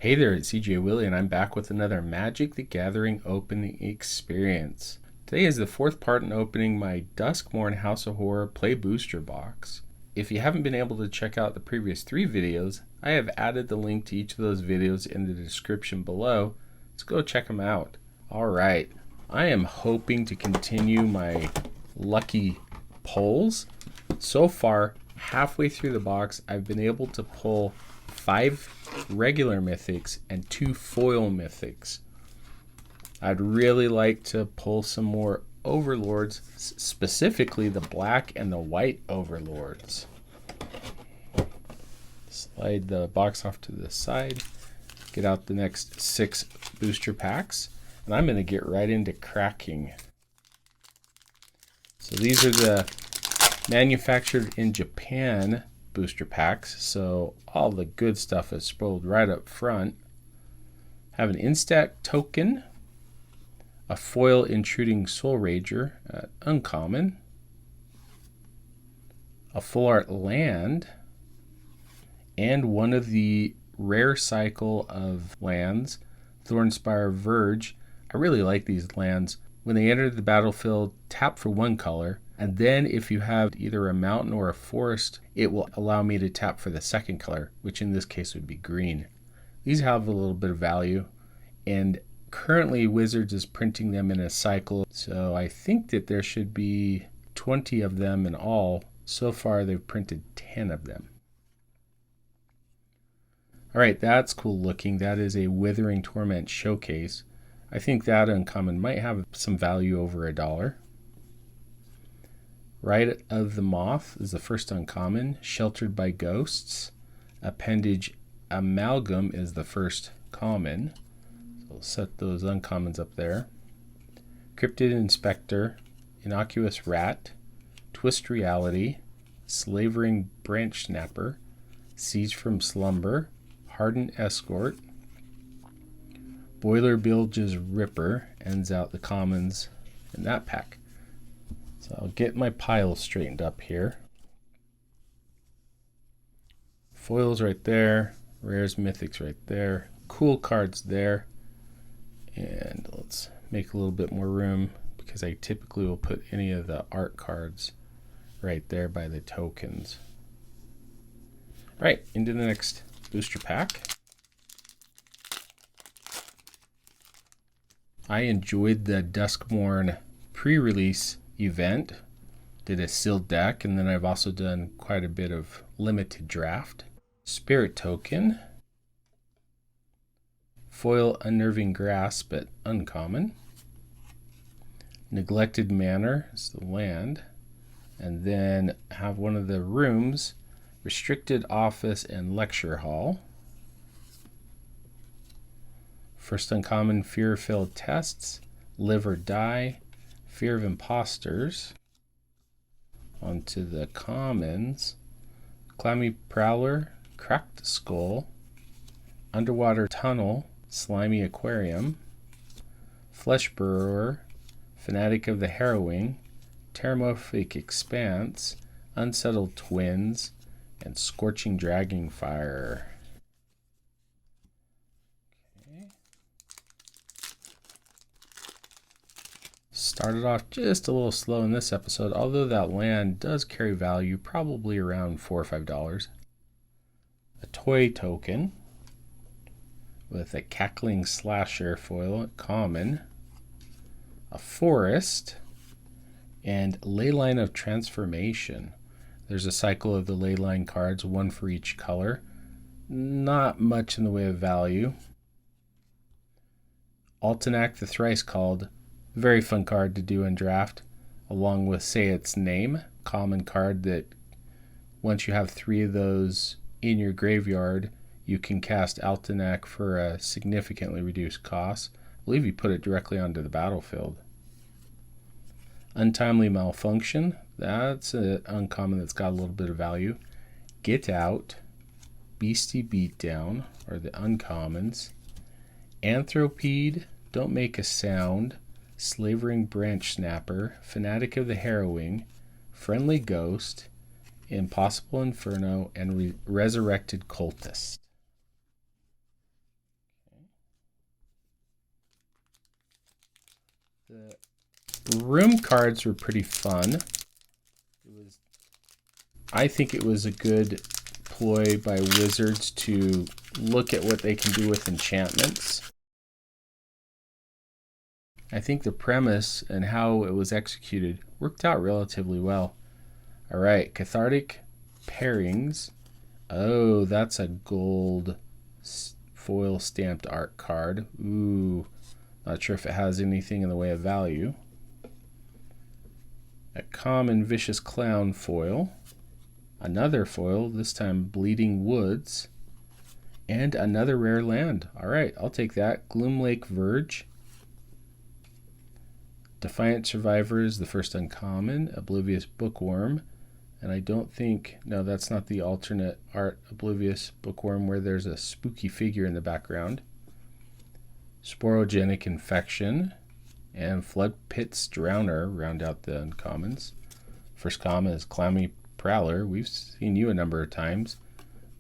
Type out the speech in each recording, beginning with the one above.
Hey there, it's CJ Willie, and I'm back with another Magic the Gathering opening experience. Today is the fourth part in opening my Duskmourn House of Horror Play Booster box. If you haven't been able to check out the previous 3 videos, I have added the link to each of those videos in the description below. Let's go check them out. Alright, I am hoping to continue my lucky pulls. So far, halfway through the box, I've been able to pull 5 regular mythics and 2 foil mythics. I'd really like to pull some more overlords, specifically the black and the white overlords. Slide the box off to the side, get out the next 6 booster packs, and I'm going to get right into cracking. So these are the manufactured in Japan booster packs, so all the good stuff is spoiled right up front. Have an instant token, a foil intruding soul rager, uncommon, a full art land, and one of the rare cycle of lands, Thornspire Verge. I really like these lands. When they enter the battlefield, tap for 1 color, and then if you have either a mountain or a forest, it will allow me to tap for the 2nd color, which in this case would be green. These have a little bit of value, and currently Wizards is printing them in a cycle, so I think that there should be 20 of them in all. So far they've printed 10 of them. Alright, that's cool looking. That is a Withering Torment Showcase. I think that uncommon might have some value over $1. Rite of the Moth is the first uncommon. Sheltered by Ghosts. Appendage Amalgam is the first common. So we'll set those uncommons up there. Cryptid Inspector, Innocuous Rat, Twist Reality, Slavering Branch Snapper, Siege from Slumber, Hardened Escort, Boiler Bilge's Ripper ends out the commons in that pack. So I'll get my pile straightened up here. Foils right there, rares, mythics right there, cool cards there. And let's make a little bit more room because I typically will put any of the art cards right there by the tokens. All right, into the next booster pack. I enjoyed the Duskmourn pre-release event. Did a sealed deck, and then I've also done quite a bit of limited draft. Spirit Token. Foil Unnerving Grasp at uncommon. Neglected Manor is the land. And then have one of the rooms, Restricted Office and Lecture Hall. First uncommon, Fear-Filled Tests, Live or Die, Fear of Imposters. Onto the commons, Clammy Prowler, Cracked Skull, Underwater Tunnel, Slimy Aquarium, Flesh Burrower, Fanatic of the Harrowing, Terramorphic Expanse, Unsettled Twins, and Scorching Dragon Fire. Started off just a little slow in this episode, although that land does carry value, probably around $4 or $5. A toy token with a Cackling Slasher foil at common, a forest, and Leyline of Transformation. There's a cycle of the Leyline cards, 1 for each color. Not much in the way of value. Altenac the Thrice Called. Very fun card to do in draft, along with Say Its Name, common card that once you have 3 of those in your graveyard, you can cast Altenac for a significantly reduced cost. I believe you put it directly onto the battlefield. Untimely Malfunction, that's an uncommon that's got a little bit of value. Get Out, Beastie Beatdown are the uncommons. Anthropede, Don't Make a Sound, Slavering Branch Snapper, Fanatic of the Harrowing, Friendly Ghost, Impossible Inferno, and Resurrected Cultist. The room cards were pretty fun. I think it was a good ploy by Wizards to look at what they can do with enchantments. I think the premise and how it was executed worked out relatively well. All right, Cathartic Pairings. Oh, that's a gold foil stamped art card. Ooh, not sure if it has anything in the way of value. A common Vicious Clown foil. Another foil, this time Bleeding Woods. And another rare land. All right, I'll take that. Gloomlake Verge. Defiant Survivors, the first uncommon. Oblivious Bookworm. And I don't think, no, that's not the alternate art Oblivious Bookworm where there's a spooky figure in the background. Sporogenic Infection. And Flood Pit's Drowner round out the uncommons. First common is Clammy Prowler. We've seen you a number of times.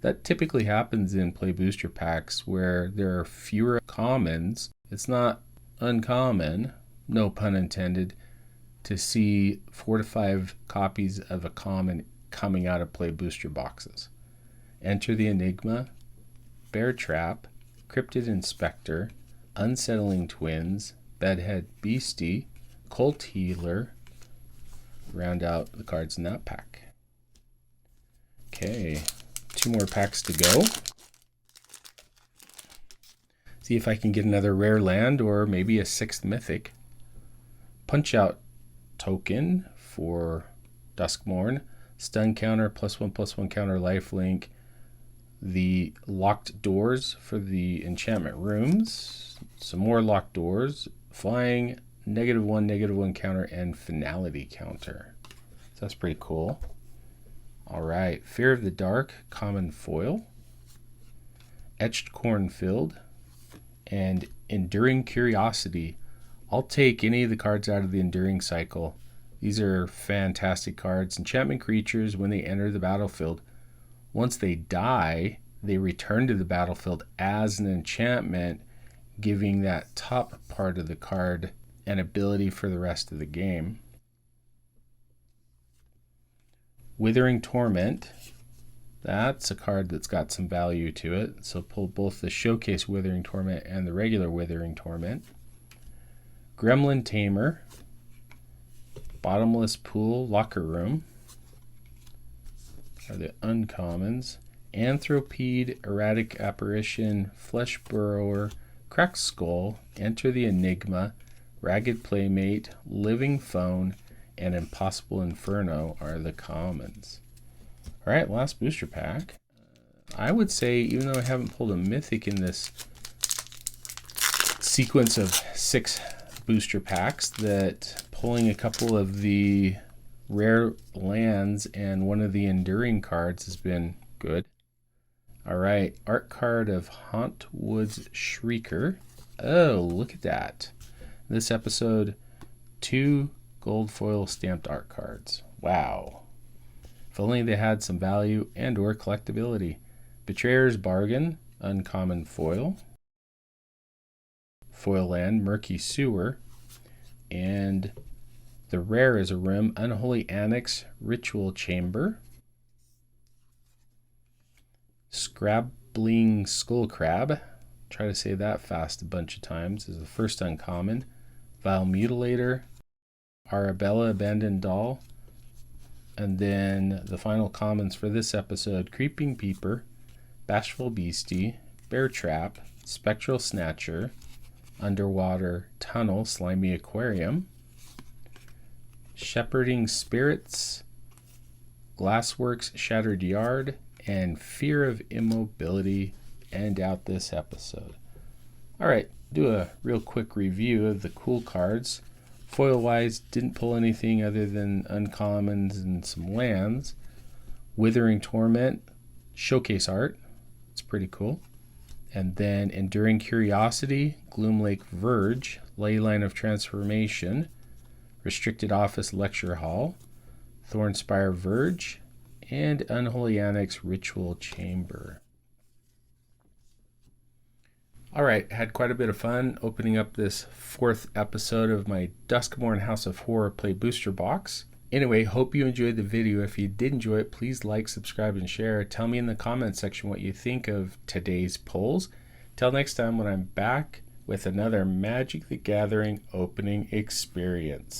That typically happens in play booster packs where there are fewer commons. It's not uncommon, no pun intended, to see 4 to 5 copies of a common coming out of play booster boxes. Enter the Enigma, Bear Trap, Cryptid Inspector, Unsettling Twins, Bedhead Beastie, Cult Healer, round out the cards in that pack. Okay, 2 more packs to go. See if I can get another rare land or maybe a 6th mythic. Punch Out token for Duskmourn. Stun counter, +1/+1 counter lifelink. The locked doors for the enchantment rooms. Some more locked doors. Flying, -1/-1 counter, and finality counter. So that's pretty cool. All right, Fear of the Dark, common foil. Etched Cornfield, and Enduring Curiosity. I'll take any of the cards out of the Enduring cycle. These are fantastic cards. Enchantment creatures, when they enter the battlefield, once they die, they return to the battlefield as an enchantment, giving that top part of the card an ability for the rest of the game. Withering Torment. That's a card that's got some value to it. So pull both the Showcase Withering Torment and the regular Withering Torment. Gremlin Tamer. Bottomless Pool Locker Room are the uncommons. Anthropede, Erratic Apparition, Flesh Burrower, Cracked Skull, Enter the Enigma, Ragged Playmate, Living Phone, and Impossible Inferno are the commons. All right, last booster pack. I would say, even though I haven't pulled a mythic in this sequence of 6 booster packs, that pulling a couple of the rare lands and one of the enduring cards has been good. All right, art card of Hauntwood's Shrieker. Oh, look at that. This episode, 2 gold foil stamped art cards. Wow. If only they had some value and or collectability. Betrayer's Bargain, uncommon foil. Foil land, Murky Sewer. And the rare is a rim, Unholy Annex, Ritual Chamber. Scrabbling Skullcrab. Try to say that fast a bunch of times. Is the first uncommon. Vile Mutilator. Arabella Abandoned Doll. And then the final commons for this episode, Creeping Peeper, Bashful Beastie, Bear Trap, Spectral Snatcher, Underwater Tunnel, Slimy Aquarium, Shepherding Spirits, Glassworks Shattered Yard, and Fear of Immobility end out this episode. All right, do a real quick review of the cool cards. Foil-wise, didn't pull anything other than uncommons and some lands. Withering Torment, showcase art. It's pretty cool. And then Enduring Curiosity, Gloomlake Verge, Leyline of Transformation, Restricted Office Lecture Hall, Thornspire Verge, and Unholy Annex Ritual Chamber. All right, had quite a bit of fun opening up this fourth episode of my Duskmourn House of Horror Play Booster Box. Anyway, hope you enjoyed the video. If you did enjoy it, please like, subscribe, and share. Tell me in the comments section what you think of today's polls. Till next time when I'm back with another Magic the Gathering opening experience.